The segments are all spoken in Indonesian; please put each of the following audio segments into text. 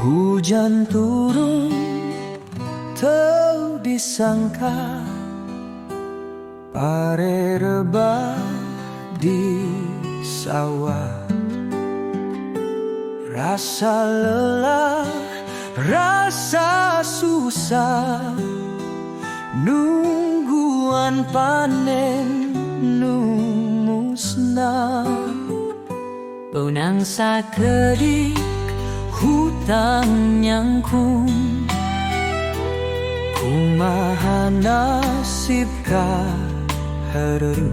Hujan turun teu disangka, pare rebah di sawah. Rasa lelah, rasa susah, nungguan panen nu musnah. Benang sakedik hutang nyangkung, kumaha nasib ka hareup.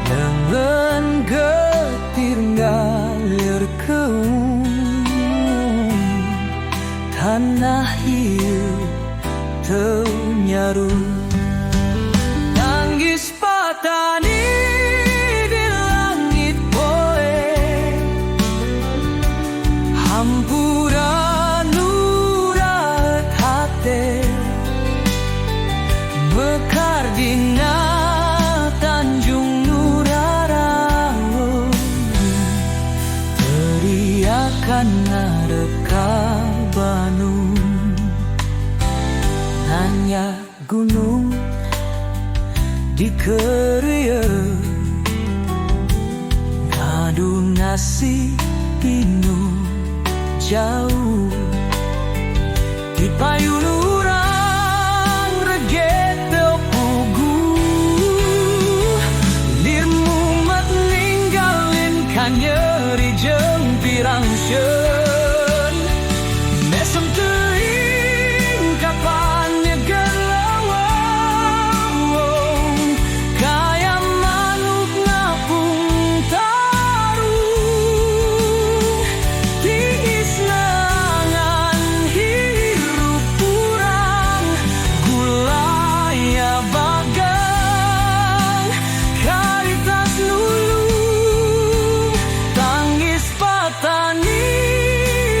Leungeun getir ngalir keung, tanah hiu teu nyarup. Nangis patani di langit poe, hampura nurat hate, mekar dina Tanjung Nurarau, teriakan ngarep ka Bandung. Nanya gunung dikeureuyeun, ngadu nasi inu jauh. Di payun urang rege teu puguh, lir mumet ninggalin ka nyeuri jeung pirang sieun. Mesem teuing kapan nyeger lawang, kaya manuk ngapung tarung. Tiis nangan hirup urang, gulaya bagang karitas nulung. Tangis patani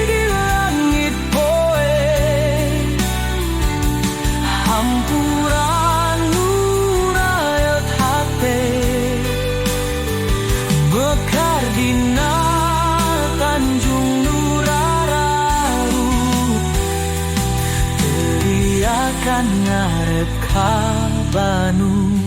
di langit poe, hampuran nurayat hate, bekar dina Tanjung Nurarau, teriakan ngarep ka Bandung.